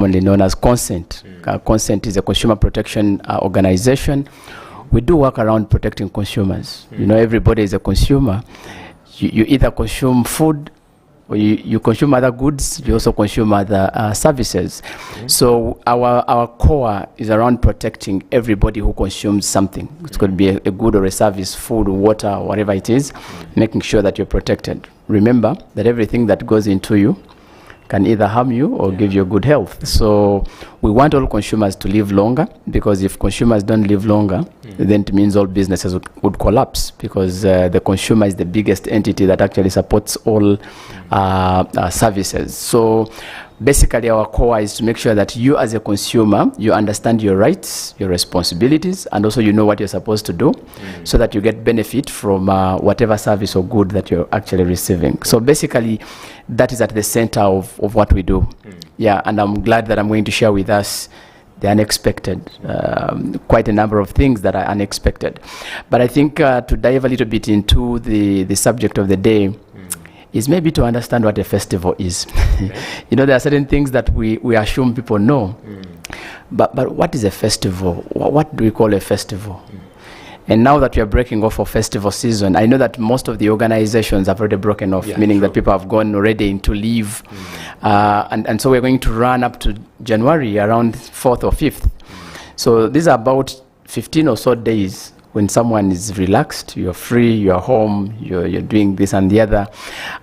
commonly known as Consent. Consent is a consumer protection organization. We do work around protecting consumers. You know, everybody is a consumer. You either consume food, or you consume other goods, you also consume other services. So our core is around protecting everybody who consumes something. It's going to be a good or a service, food, water, whatever it is, making sure that you're protected. Remember that everything that goes into you can either harm you or give you good health. So we want all consumers to live longer, because if consumers don't live longer, then it means all businesses would collapse, because the consumer is the biggest entity that actually supports all services. So basically our core is to make sure that you as a consumer, you understand your rights, your responsibilities, and also you know what you're supposed to do, so that you get benefit from whatever service or good that you're actually receiving. So basically that is at the center of what we do. Yeah, and I'm glad that I'm going to share with us the unexpected, quite a number of things that are unexpected. But I think to dive a little bit into the subject of the day is maybe to understand what a festival is. You know, there are certain things that we assume people know, but what is a festival? What do we call a festival? And now that we are breaking off of festival season, I know that most of the organizations have already broken off, meaning that people have gone already into leave. And so we're going to run up to January around 4th or 5th. So these are about 15 or so days when someone is relaxed, you're free, you're home, you're doing this and the other.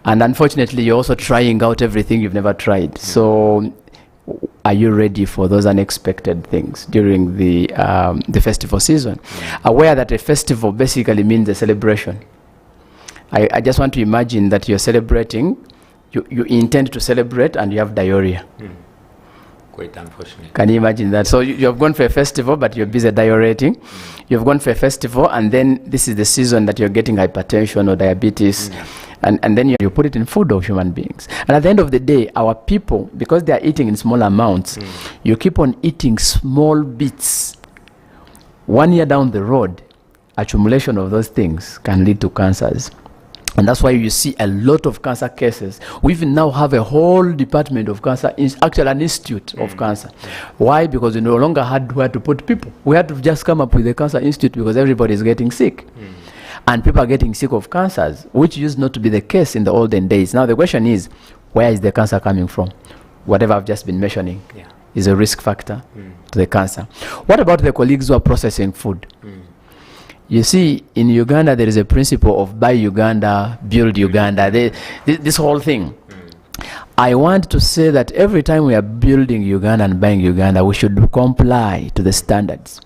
And unfortunately, you're also trying out everything you've never tried. So are you ready for those unexpected things during the festival season? Aware that a festival basically means a celebration. I just want to imagine that you're celebrating, you intend to celebrate, and you have diarrhea. Quite unfortunate. Can you imagine that? So you have gone for a festival, but you're busy diureting. You've gone for a festival, and then this is the season that you're getting hypertension or diabetes. And then you put it in food of human beings. And at the end of the day, our people, because they are eating in small amounts, you keep on eating small bits. 1 year down the road, accumulation of those things can lead to cancers. And that's why you see a lot of cancer cases. We even now have a whole department of cancer, actually an institute of cancer. Why? Because we no longer had where to put people. We had to just come up with a cancer institute because everybody is getting sick. And people are getting sick of cancers, which used not to be the case in the olden days. Now the question is, where is the cancer coming from? Whatever I've just been mentioning is a risk factor to the cancer. What about the colleagues who are processing food? You see, in Uganda, there is a principle of buy Uganda, build Uganda. This whole thing. I want to say that every time we are building Uganda and buying Uganda, we should comply to the standards.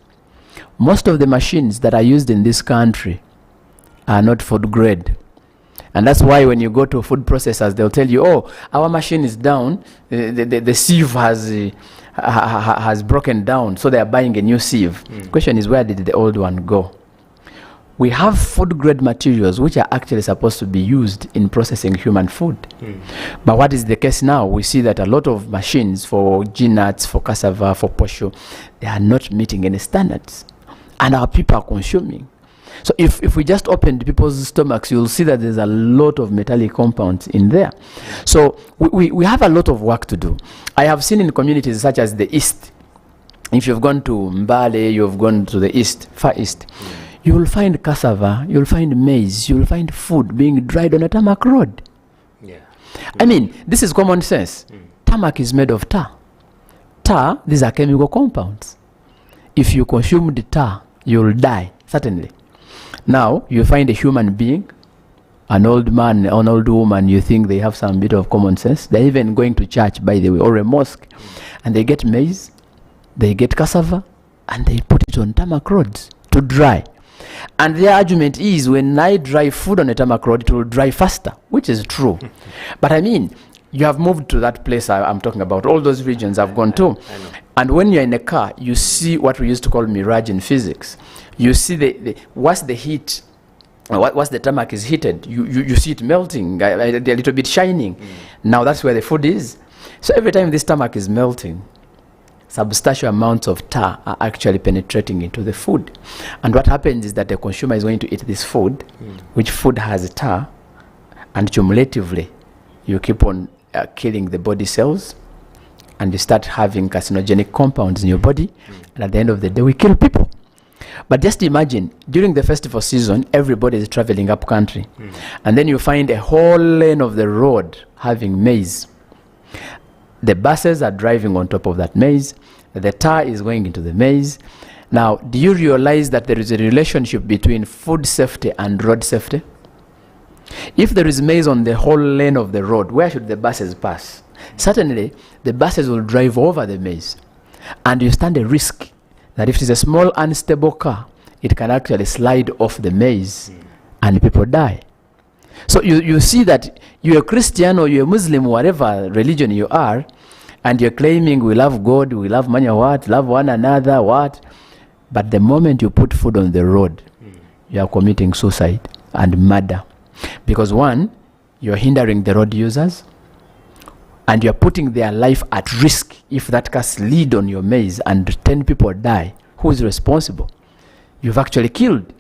Most of the machines that are used in this country are not food grade. And that's why when you go to food processors, they'll tell you, oh, our machine is down, the sieve has broken down, so they are buying a new sieve. The question is, where did the old one go? We have food grade materials which are actually supposed to be used in processing human food. But what is the case now? We see that a lot of machines for nuts, for cassava, for posho, they are not meeting any standards. And our people are consuming. So if we just opened people's stomachs, you'll see that there's a lot of metallic compounds in there. So we have a lot of work to do. I have seen in communities such as the East, if you've gone to Mbale, you've gone to the East, Far East, you will find cassava, you'll find maize, you'll find food being dried on a tarmac road. I mean, this is common sense. Tarmac is made of tar. Tar, these are chemical compounds. If you consume the tar, you'll die, certainly. Now, you find a human being, an old man, an old woman, you think they have some bit of common sense. They're even going to church, by the way, or a mosque, and they get maize, they get cassava, and they put it on tarmac roads to dry. And their argument is, when I dry food on a tarmac road, it will dry faster, which is true. But I mean, you have moved to that place I'm talking about. All those regions I've gone to. And when you're in a car, you see what we used to call mirage in physics. You see once the heat, once the tarmac is heated, you see it melting, a little bit shining. Now that's where the food is. So every time this tarmac is melting, substantial amounts of tar are actually penetrating into the food. And what happens is that the consumer is going to eat this food, which food has tar, and cumulatively, you keep on killing the body cells, and you start having carcinogenic compounds in your body, and at the end of the day, we kill people. But just imagine, during the festival season, everybody is traveling up country, and then you find a whole lane of the road having maize. The buses are driving on top of that maize. The tar is going into the maize. Now, do you realize that there is a relationship between food safety and road safety? If there is maize on the whole lane of the road, where should the buses pass? Certainly, the buses will drive over the maize. And you stand a risk that if it is a small, unstable car, it can actually slide off the maize and people die. So you see that you're a Christian or you're a Muslim, whatever religion you are, and you're claiming we love God, we love manya what, love one another, what? But the moment you put food on the road, you are committing suicide and murder. Because one, you're hindering the road users, and you're putting their life at risk. If that car slid on your maize and 10 people die, who is responsible? You've actually killed.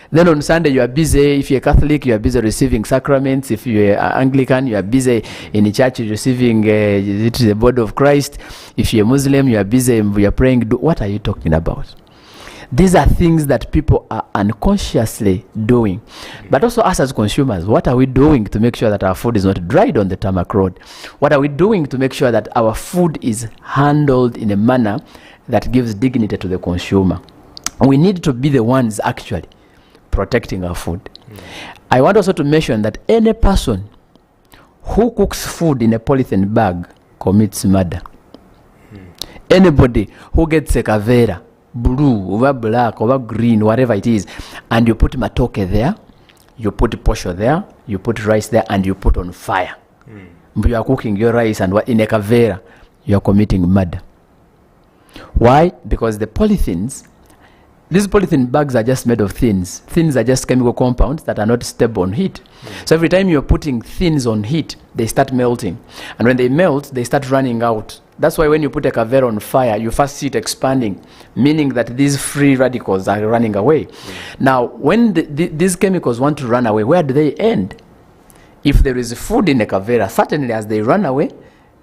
Then on Sunday, you are busy. If you're Catholic, you are busy receiving sacraments. If you're Anglican, you are busy in the church receiving the body of Christ. If you're Muslim, you are busy, you are praying. What are you talking about? These are things that people are unconsciously doing. But also us as consumers, what are we doing to make sure that our food is not dried on the tarmac road? What are we doing to make sure that our food is handled in a manner that gives dignity to the consumer? We need to be the ones actually protecting our food. I want also to mention that any person who cooks food in a polythene bag commits murder. Anybody who gets a kavera, blue, over black, over green, whatever it is, and you put matoke there, you put posho there, you put rice there, and you put on fire. You are cooking your rice and in a kavera, you are committing murder. Why? Because the polythenes, these polythene bags are just made of thins. Thins are just chemical compounds that are not stable on heat. So every time you're putting thins on heat, they start melting. And when they melt, they start running out. That's why when you put a kavera on fire, you first see it expanding, meaning that these free radicals are running away. Now, when these chemicals want to run away, where do they end? If there is food in a kavera, certainly as they run away,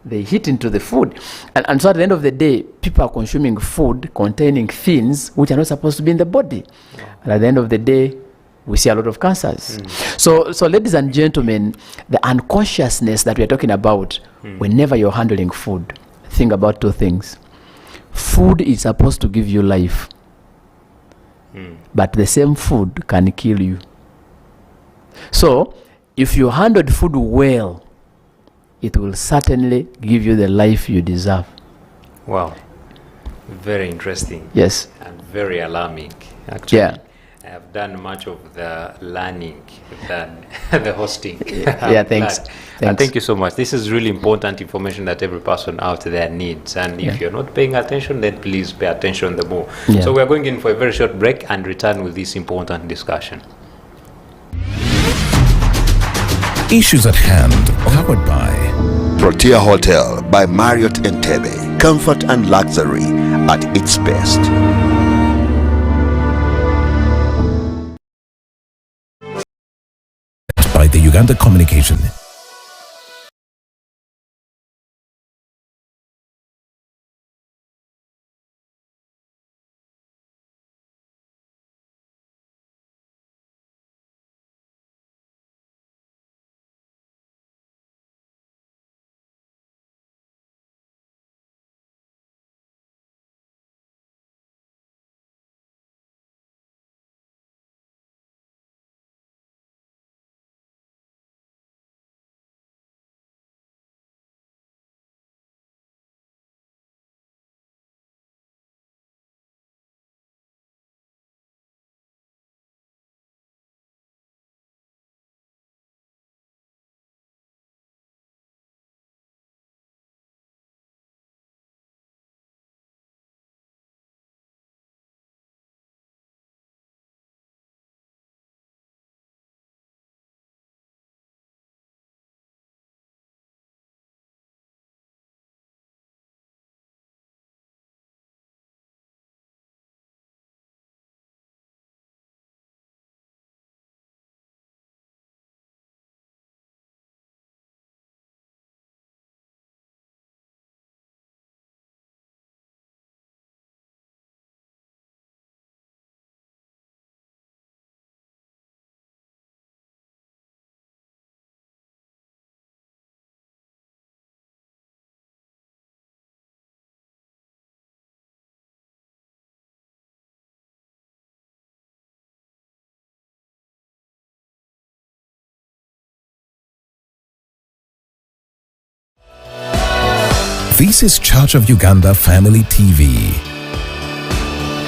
they hit into the food. And so at the end of the day, people are consuming food containing things which are not supposed to be in the body. And at the end of the day, we see a lot of cancers. So ladies and gentlemen, the unconsciousness that we're talking about, whenever you're handling food, think about two things. Food is supposed to give you life. But the same food can kill you. So if you handled food well, it will certainly give you the life you deserve. Wow. Very interesting. Yes. And very alarming, actually. Yeah. I have done much of the learning than the hosting. Yeah, thanks. Thank you so much. This is really important information that every person out there needs. And if you're not paying attention, then please pay attention the more. Yeah. So we are going in for a very short break and return with this important discussion. Issues at hand, powered by Protea Hotel by Marriott Entebbe. Comfort and luxury at its best. by the Uganda Communication. This is Church of Uganda Family TV.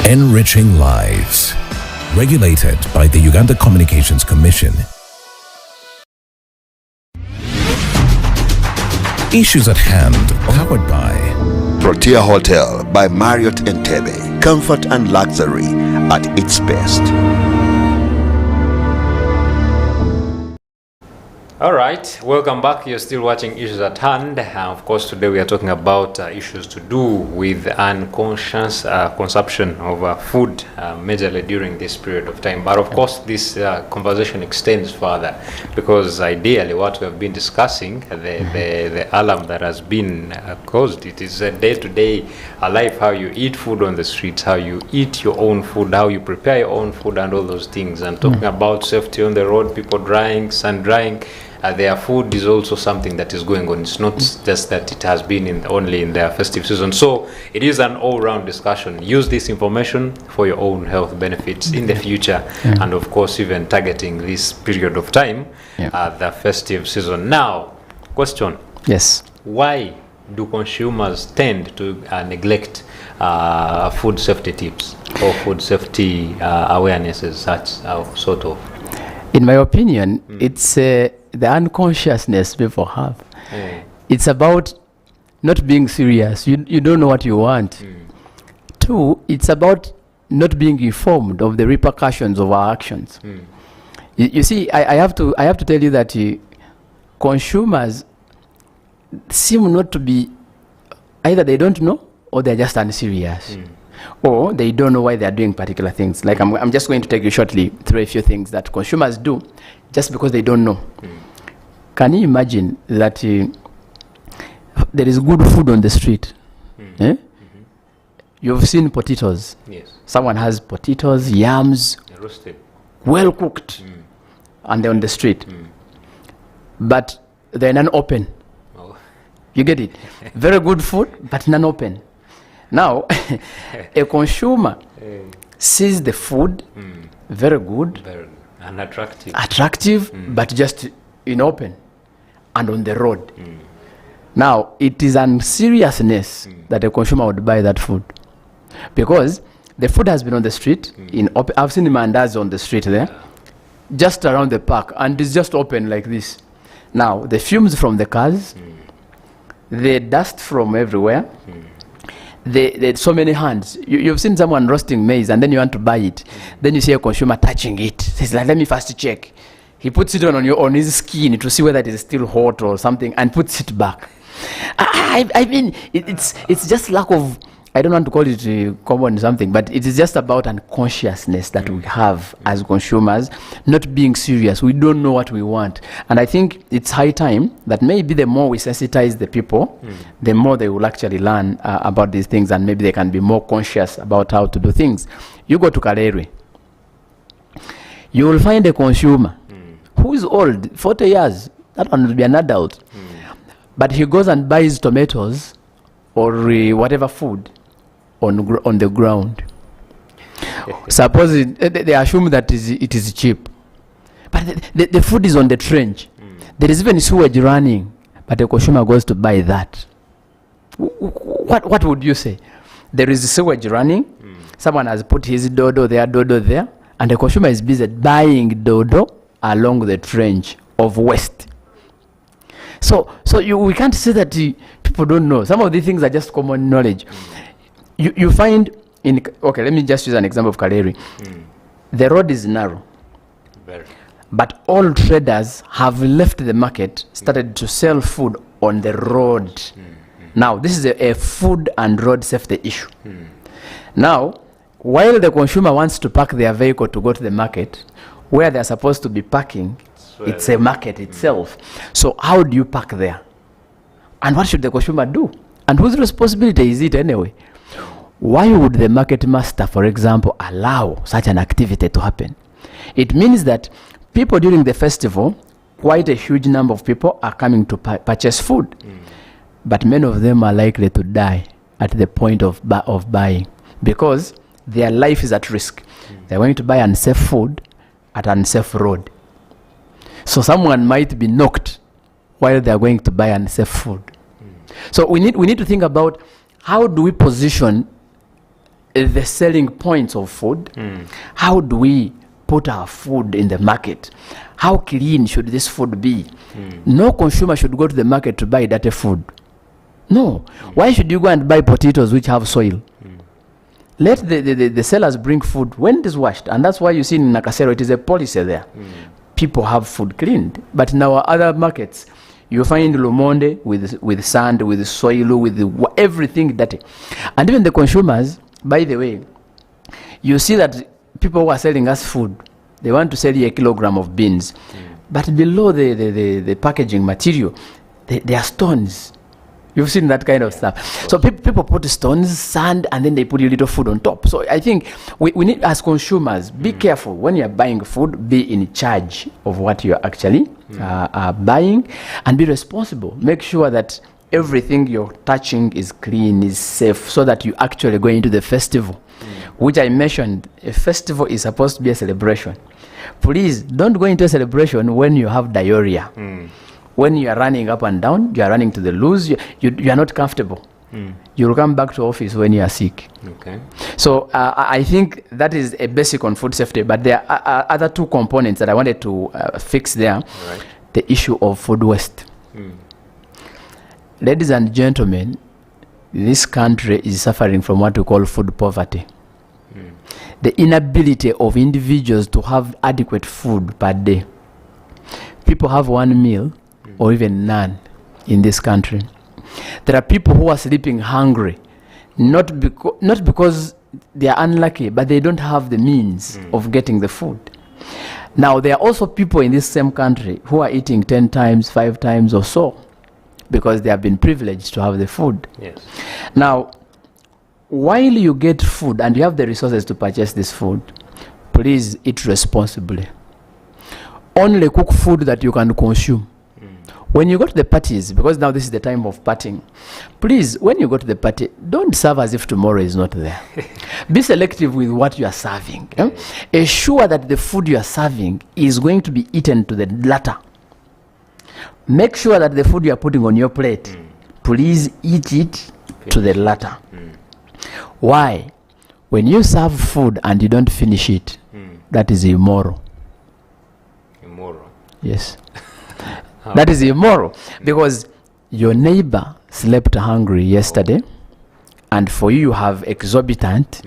Enriching lives. Regulated by the Uganda Communications Commission. Issues at hand, powered by Protea Hotel by Marriott Entebbe. Comfort and luxury at its best. All right, welcome back. You're still watching Issues at Hand. Of course, today we are talking about issues to do with unconscious consumption of food, majorly during this period of time. But of course, this conversation extends further, because ideally what we have been discussing, the alarm that has been caused, it is a day-to-day life, how you eat food on the streets, how you eat your own food, how you prepare your own food, and all those things. And talking about safety on the road, people drying, sun drying. Their food is also something that is going on. It's not just that it has been only in their festive season. So it is an all-round discussion. Use this information for your own health benefits in the future, and of course even targeting this period of time, the festive season. Now, question. Yes. Why do consumers tend to neglect food safety tips or food safety awarenesses, such sort of? In my opinion, it's the unconsciousness people have. It's about not being serious. You don't know what you want. Two, it's about not being informed of the repercussions of our actions. You see, I have to tell you that consumers seem not to be, either they don't know or they're just unserious. Or they don't know why they are doing particular things. Like I'm just going to take you shortly through a few things that consumers do just because they don't know. Can you imagine that there is good food on the street? You've seen potatoes. Yes. Someone has potatoes, yams, Roasted. well cooked, and they're on the street. But they're non-open. Oh. You get it? Very good food, but non-open. Now, a consumer sees the food, very good, Very unattractive. attractive, but just in open and on the road. Now, it is unseriousness that a consumer would buy that food, because the food has been on the street. I've seen the mandazi on the street there, just around the park, and it's just open like this. Now, the fumes from the cars, the dust from everywhere, there's so many hands. You've seen someone roasting maize and then you want to buy it. Then you see a consumer touching it. He's like, let me first check. He puts it on his skin to see whether it is still hot or something, and puts it back. I mean, it's just lack of, I don't want to call it common something, but it is just about unconsciousness that we have as consumers, not being serious. We don't know what we want. And I think it's high time that maybe the more we sensitize the people, the more they will actually learn about these things, and maybe they can be more conscious about how to do things. You go to Kalere, you will find a consumer who is old, 40 years. That one will be an adult. But he goes and buys tomatoes or whatever food on the ground. Suppose they assume that it is cheap, but the food is on the trench. There is even sewage running, but the consumer goes to buy that. What would you say? There is sewage running. Someone has put his dodo there, and the consumer is busy buying dodo along the trench of waste. So we can't say that people don't know. Some of these things are just common knowledge. You find okay, let me just use an example of Kaleri. The road is narrow. Very. But all traders have left the market, started to sell food on the road. Now, this is a food and road safety issue. Now, while the consumer wants to park their vehicle to go to the market, where they're supposed to be parking, it's a market itself. So how do you park there? And what should the consumer do? And whose responsibility is it anyway? Why would the market master, for example, allow such an activity to happen? It means that people during the festival, quite a huge number of people are coming to purchase food. But many of them are likely to die at the point of buying, because their life is at risk. They're going to buy unsafe food at an unsafe road. So someone might be knocked while they're going to buy unsafe food. So we need to think about how do we position the selling points of food. How do we put our food in the market? How clean should this food be? No consumer should go to the market to buy dirty food. No. Why should you go and buy potatoes which have soil? Let the sellers bring food when it is washed. And that's why you see in Nakasero, it is a policy there. People have food cleaned. But in our other markets, you find Lumonde with sand, with soil, with everything dirty. And even the consumers, by the way, you see that people who are selling us food, they want to sell you a kilogram of beans. But below the packaging material, there are stones. You've seen that kind of stuff. So people put stones, sand, and then they put a little food on top. So I think we need, as consumers, be careful when you're buying food, be in charge of what you're actually buying, and be responsible. Make sure that everything you're touching is clean, is safe, so that you actually go into the festival, which I mentioned. A festival is supposed to be a celebration. Please don't go into a celebration when you have diarrhea. When you are running up and down, you are running to the loose, you are not comfortable. You'll come back to office when you are sick. Okay. So I think that is a basic on food safety, but there are other two components that I wanted to fix there. Right. The issue of food waste. Ladies and gentlemen, this country is suffering from what we call food poverty. The inability of individuals to have adequate food per day. People have one meal or even none in this country. There are people who are sleeping hungry, not because they are unlucky, but they don't have the means of getting the food. Now, there are also people in this same country who are eating 10 times, 5 times or so, because they have been privileged to have the food. Yes. Now, while you get food and you have the resources to purchase this food, please eat responsibly. Only cook food that you can consume. When you go to the parties, because now this is the time of partying, please, when you go to the party, don't serve as if tomorrow is not there. Be selective with what you are serving. Ensure that the food you are serving is going to be eaten to the latter. Make sure that the food you are putting on your plate, please eat it to the latter. Why? When you serve food and you don't finish it, that is immoral. Immoral. Yes. That is immoral, because your neighbor slept hungry yesterday, and for you have exorbitant,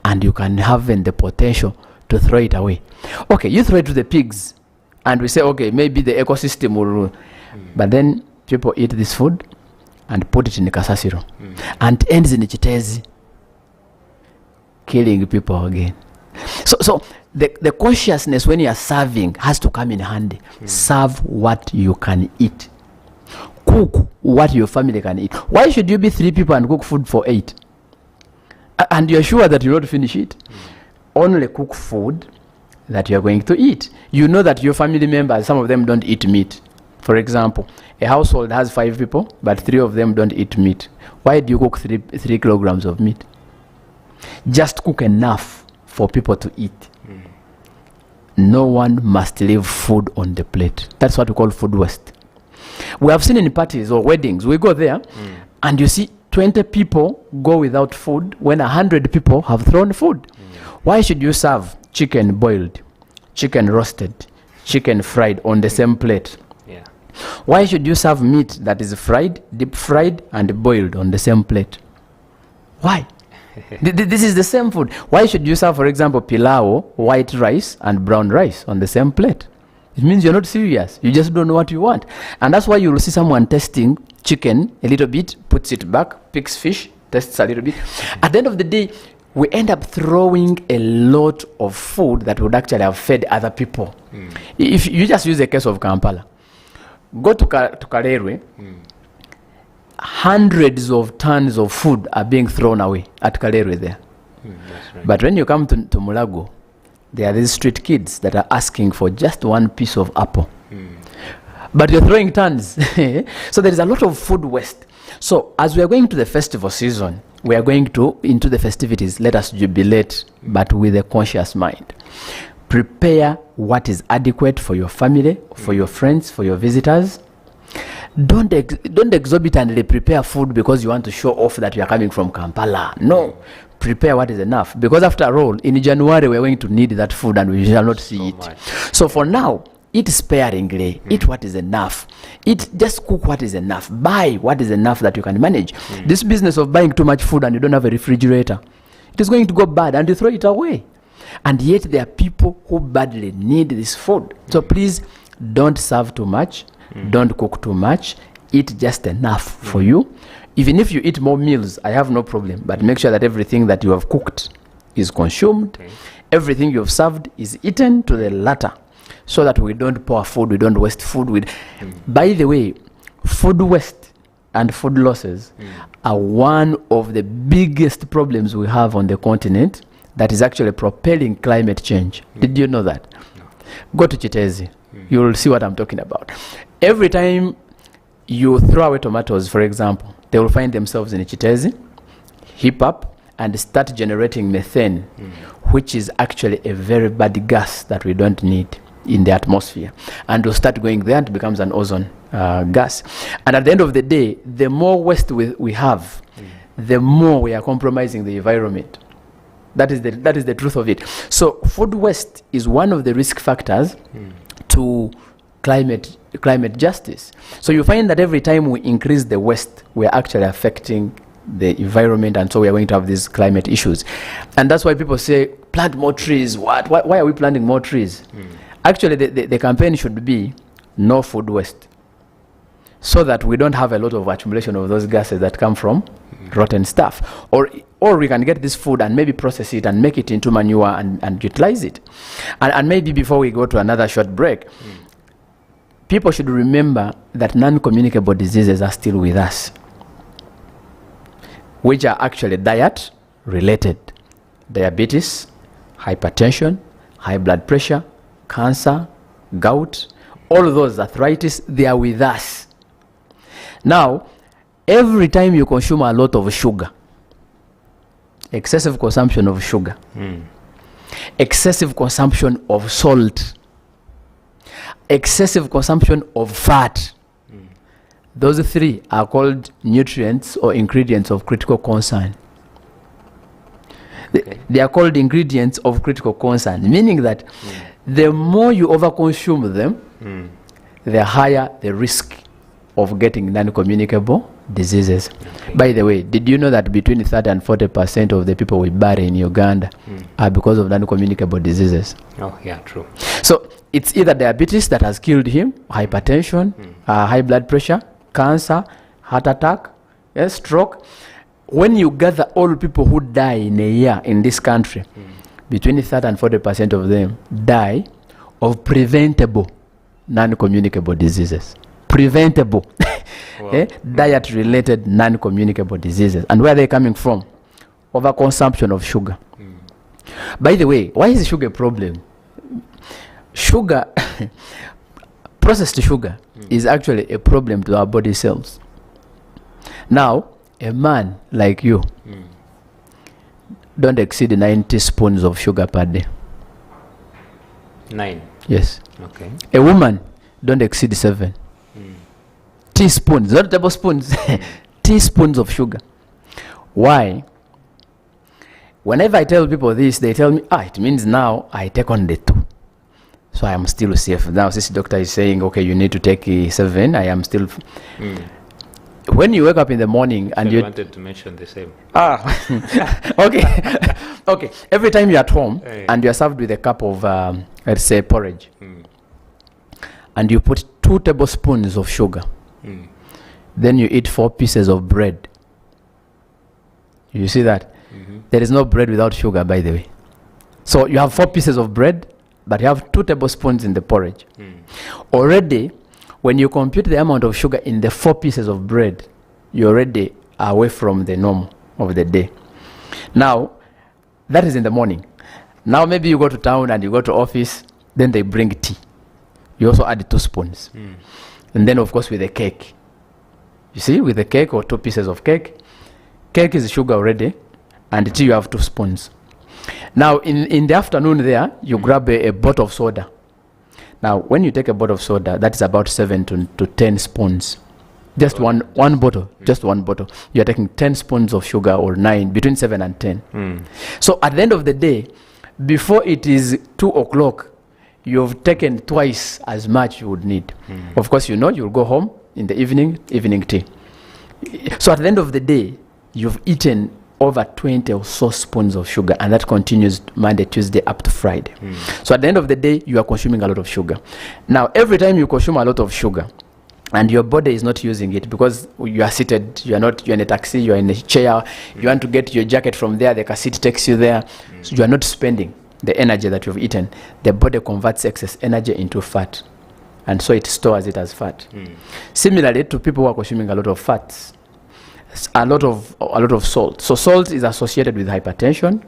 and you can have the potential to throw it away. Okay, you throw it to the pigs, and we say, okay, maybe the ecosystem will rule. But then people eat this food and put it in the Kasasiro, and ends in the Chitezi, killing people again. So the consciousness when you are serving has to come in handy. Serve what you can eat. Cook what your family can eat. Why should you be 3 people and cook food for 8? And you're sure that you will not finish it? Only cook food that you're going to eat. You know that your family members, some of them don't eat meat. For example, a household has 5 people, but 3 of them don't eat meat. Why do you cook 3 kilograms of meat? Just cook enough for people to eat. No one must leave food on the plate. That's what we call food waste. We have seen in parties or weddings, we go there and you see 20 people go without food when 100 people have thrown food. Why should you serve chicken boiled, chicken roasted, chicken fried on the same plate? Yeah. Why should you serve meat that is fried, deep fried, and boiled on the same plate? Why? This is the same food. Why should you serve, for example, pilau, white rice, and brown rice on the same plate? It means you're not serious. You just don't know what you want. And that's why you will see someone testing chicken a little bit, puts it back, picks fish, tests a little bit. At the end of the day, we end up throwing a lot of food that would actually have fed other people. If you just use the case of Kampala, go to Kalerwe, hundreds of tons of food are being thrown away at Kalerwe there. That's right. But when you come to Mulago, there are these street kids that are asking for just one piece of apple. But you're throwing tons. So there is a lot of food waste. So as we are going to the festival season, we are going into the festivities. Let us jubilate, but with a conscious mind. Prepare what is adequate for your family, for your friends, for your visitors. Don't exorbitantly prepare food because you want to show off that you are coming from Kampala. No, prepare what is enough, because after all, in January we are going to need that food and we shall not see it. So for now, eat sparingly, eat what is enough, just cook what is enough, buy what is enough that you can manage. This business of buying too much food and you don't have a refrigerator, it is going to go bad and you throw it away. And yet there are people who badly need this food. So please don't serve too much, don't cook too much, eat just enough for you. Even if you eat more meals, I have no problem, but make sure that everything that you have cooked is consumed, everything you have served is eaten to the latter, so that we don't pour food, we don't waste food. By the way, food waste and food losses are one of the biggest problems we have on the continent that is actually propelling climate change. Did you know that? No. Go to Chitezi. You will see what I'm talking about. Every time you throw away tomatoes, for example, they will find themselves in Chitezi, heap up, and start generating methane, which is actually a very bad gas that we don't need in the atmosphere. And will start going there and it becomes an ozone gas. And at the end of the day, the more waste we have, the more we are compromising the environment. That is the truth of it. So food waste is one of the risk factors to climate justice. So you find that every time we increase the waste, we are actually affecting the environment, and so we are going to have these climate issues. And that's why people say, plant more trees. Why are we planting more trees? Actually, the campaign should be no food waste, so that we don't have a lot of accumulation of those gases that come from rotten stuff. Or we can get this food and maybe process it and make it into manure and utilize it. And maybe before we go to another short break, people should remember that non-communicable diseases are still with us, which are actually diet related. Diabetes, hypertension, high blood pressure, cancer, gout, all of those, arthritis, they are with us. Now, every time you consume a lot of sugar, excessive consumption of sugar, excessive consumption of salt, excessive consumption of fat, those three are called nutrients or ingredients of critical concern. They are called ingredients of critical concern, meaning that the more you overconsume them, the higher the risk of getting non-communicable diseases. By the way, did you know that between 30 and 40% of the people we bury in Uganda are because of non-communicable diseases? Oh, yeah, true. So it's either diabetes that has killed him, hypertension, high blood pressure, cancer, heart attack, stroke. When you gather all people who die in a year in this country, between 30 and 40% of them die of preventable non-communicable diseases. Preventable. Wow. Diet-related non-communicable diseases. And where are they coming from? Overconsumption of sugar. By the way, why is sugar a problem? Sugar, processed sugar, is actually a problem to our body cells. Now, a man like you, don't exceed 9 teaspoons of sugar per day. 9? Yes. Okay. A woman, don't exceed 7. Teaspoons, not tablespoons. Teaspoons of sugar. Why? Whenever I tell people this, they tell me, it means now I take on the 2. So I am still safe. Now this doctor is saying, okay, you need to take 7. I am still... When you wake up in the morning and you wanted to mention the same. Okay. Okay. Every time you're at home and you're served with a cup of, let's say, porridge, and you put 2 tablespoons of sugar, then you eat 4 pieces of bread. You see that? There is no bread without sugar, by the way. So you have 4 pieces of bread, but you have 2 tablespoons in the porridge. Already, when you compute the amount of sugar in the 4 pieces of bread, you're already away from the norm of the day. Now, that is in the morning. Now maybe you go to town and you go to office, then they bring tea. You also add 2 spoons. And then, of course, with the cake. You see, with the cake or 2 pieces of cake, cake is sugar already, and tea you have 2 spoons. Now, in the afternoon there, you grab a bottle of soda. Now, when you take a bottle of soda, that is about 7 to 10 spoons. Just one bottle, just one bottle. You're taking 10 spoons of sugar or 9, between 7 and 10. So at the end of the day, before it is 2 o'clock, you've taken twice as much you would need. Of course, you'll go home in the evening tea. So at the end of the day, you've eaten over 20 or so spoons of sugar, and that continues Monday, Tuesday, up to Friday. So at the end of the day, you are consuming a lot of sugar. Now, every time you consume a lot of sugar, and your body is not using it because you are seated, you're in a taxi, you're in a chair, you want to get your jacket from there, the seat takes you there, so you are not spending the energy that you've eaten. The body converts excess energy into fat, and so it stores it as fat. Similarly to people who are consuming a lot of fats, a lot of salt. So salt is associated with hypertension.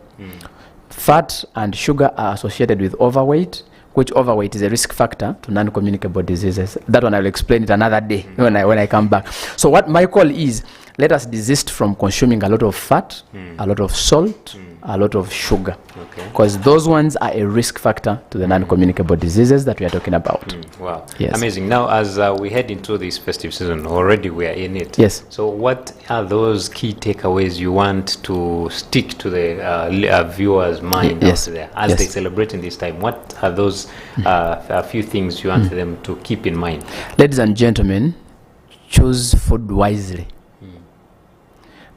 Fat and sugar are associated with overweight, which overweight is a risk factor to non-communicable diseases. That one I'll explain it another day when I come back. So what my call is, let us desist from consuming a lot of fat, a lot of salt, a lot of sugar, because those ones are a risk factor to the non-communicable diseases that we are talking about. Wow. Yes. Amazing. Now, as we head into this festive season, already we are in it. Yes. So what are those key takeaways you want to stick to the viewers' mind out there as they celebrate in this time? What are those a few things you want them to keep in mind? Ladies and gentlemen, choose food wisely,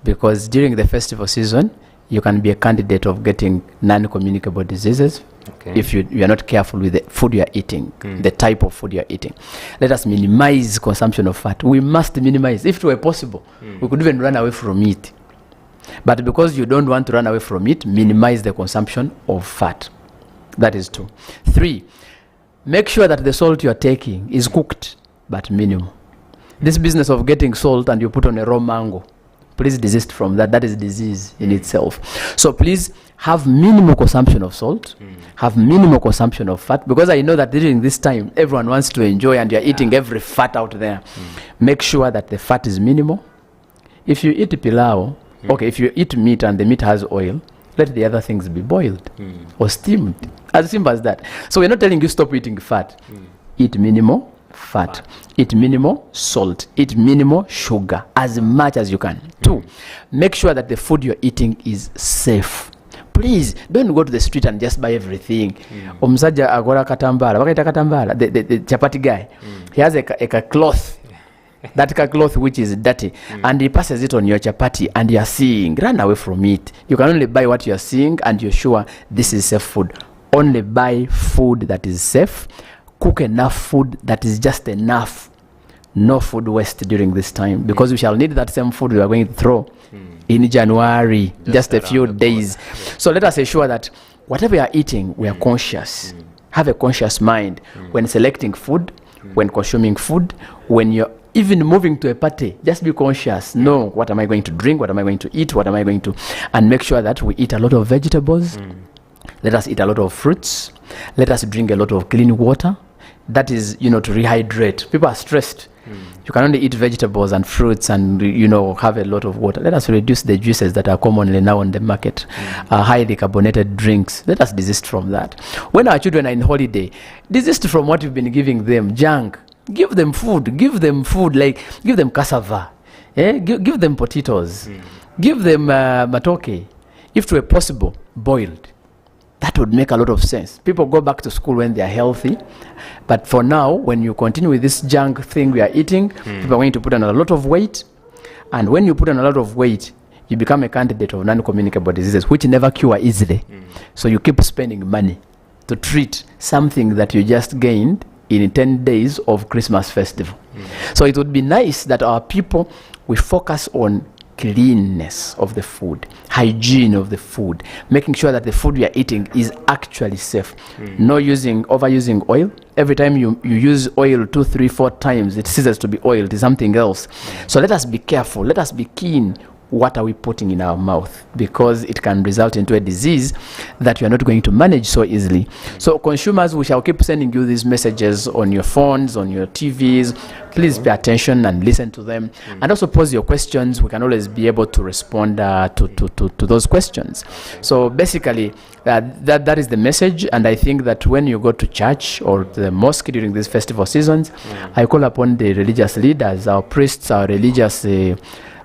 because during the festival season, you can be a candidate of getting non-communicable diseases if you are not careful with the food you are eating, the type of food you are eating. Let us minimize consumption of fat. We must minimize. If it were possible, we could even run away from it. But because you don't want to run away from it, minimize the consumption of fat. That is 2. 3, make sure that the salt you are taking is cooked, but minimal. This business of getting salt and you put on a raw mango, please desist from that. That is disease in itself. So please have minimal consumption of salt, have minimal consumption of fat, because I know that during this time, everyone wants to enjoy and you're eating every fat out there. Make sure that the fat is minimal. If you eat pilau, if you eat meat and the meat has oil, let the other things be boiled or steamed. As simple as that. So we're not telling you stop eating fat. Eat minimal fat, eat minimal salt, eat minimal sugar, as much as you can. 2, make sure that the food you're eating is safe. Please don't go to the street and just buy everything. Omusajja agora katambala, bakaita katambala, the chapati guy, he has a cloth, that cloth which is dirty, and he passes it on your chapati, and you're seeing, run away from it. You can only buy what you're seeing, and you're sure this is safe food. Only buy food that is safe. Cook enough food that is just enough. No food waste during this time, because we shall need that same food we are going to throw in January, just a few days. So let us ensure that whatever we are eating, we are conscious. Have a conscious mind when selecting food, when consuming food, when you're even moving to a party. Just be conscious. Know, what am I going to drink? What am I going to eat? What am I going to... And make sure that we eat a lot of vegetables. Let us eat a lot of fruits. Let us drink a lot of clean water. That is, to rehydrate. People are stressed. You can only eat vegetables and fruits and, have a lot of water. Let us reduce the juices that are commonly now on the market. Highly carbonated drinks. Let us desist from that. When our children are in holiday, desist from what you've been giving them, junk. Give them food, like give them cassava, give them potatoes, give them matoke, if it were possible, boiled. That would make a lot of sense. People go back to school when they are healthy, but for now, when you continue with this junk thing we are eating, people are going to put on a lot of weight, and when you put on a lot of weight, you become a candidate of non-communicable diseases, which never cure easily. So you keep spending money to treat something that you just gained in 10 days of Christmas festival. So it would be nice that our people, we focus on cleanness of the food, hygiene of the food, making sure that the food we are eating is actually safe. No overusing oil. Every time you use oil 2, 3, 4 times, it ceases to be oil. It is something else. So let us be careful. Let us be keen what are we putting in our mouth, because it can result into a disease that you are not going to manage so easily. So consumers, we shall keep sending you these messages on your phones, on your TVs. Please pay attention and listen to them, and also pose your questions. We can always be able to respond to those questions. So basically, that is the message. And I think that when you go to church or to the mosque during these festival seasons, I call upon the religious leaders, our priests, our religious,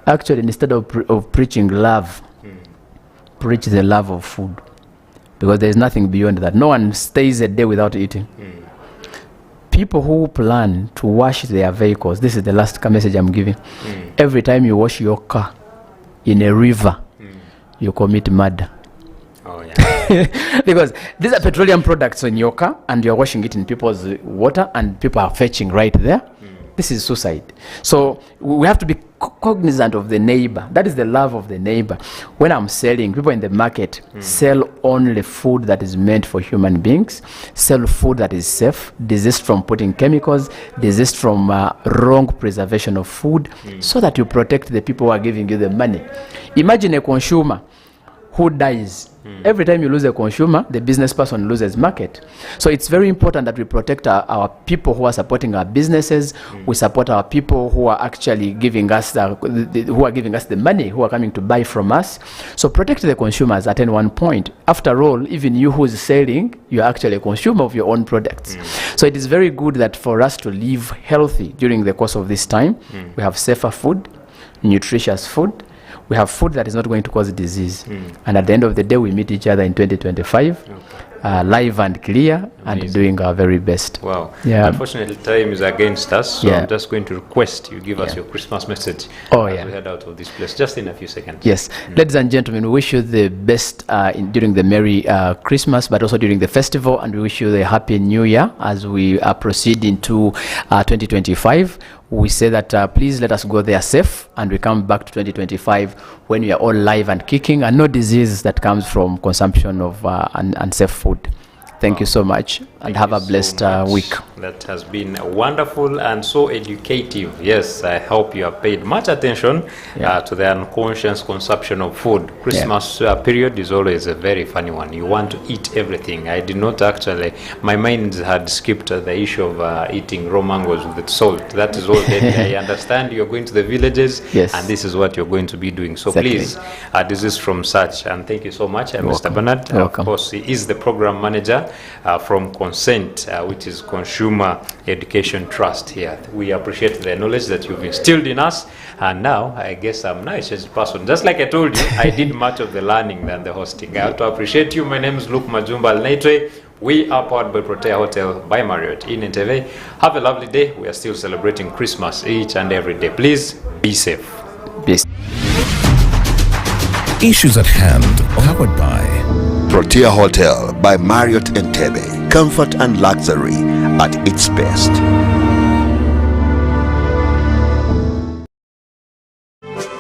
actually, instead of preaching love, preach the love of food, because there is nothing beyond that. No one stays a day without eating. People who plan to wash their vehicles, this is the last message I'm giving. Every time you wash your car in a river, you commit murder. Oh, yeah. Because these are petroleum products in your car, and you're washing it in people's water, and people are fetching right there. This is suicide. So we have to be cognizant of the neighbor. That is the love of the neighbor. When I'm selling, people in the market sell only food that is meant for human beings, sell food that is safe, desist from putting chemicals, desist from wrong preservation of food, so that you protect the people who are giving you the money. Imagine a consumer who dies. Every time you lose a consumer, the business person loses market. So it's very important that we protect our people who are supporting our businesses. We support our people who are actually giving us the money, who are coming to buy from us. So protect the consumers at any one point. After all, even you who is selling, you are actually a consumer of your own products. So it is very good that for us to live healthy during the course of this time, we have safer food, nutritious food. We have food that is not going to cause disease. And at the end of the day, we meet each other in 2025, live and clear, and doing our very best. Wow. Yeah. Unfortunately, time is against us, so I'm just going to request you give us your Christmas message as we head out of this place, just in a few seconds. Yes. Ladies and gentlemen, we wish you the best during the Merry Christmas, but also during the festival, and we wish you the Happy New Year as we proceed into 2025. We say that please let us go there safe, and we come back to 2025 when we are all live and kicking, and no disease that comes from consumption of unsafe food. Thank you so much, and have a blessed week. That has been wonderful and so educative. Yes, I hope you have paid much attention to the unconscious consumption of food. Christmas period is always a very funny one. You want to eat everything. I did not actually, my mind had skipped the issue of eating raw mangoes with salt. That is all deadly. I understand you're going to the villages, and this is what you're going to be doing. So please, desist from such. And thank you so much, Mr. Bernard. Of course, he is the program manager from Consent, which is Consumer Education Trust here. We appreciate the knowledge that you've instilled in us, and now I guess I'm now a changed person. Just like I told you, I did much of the learning than the hosting. I have to appreciate you. My name is Luke Majumba Alnaitre. We are powered by Protea Hotel by Marriott in Entebbe. Have a lovely day. We are still celebrating Christmas each and every day. Please be safe. Peace. Issues at hand, powered by Protea Hotel by Marriott Entebbe. Comfort and luxury at its best.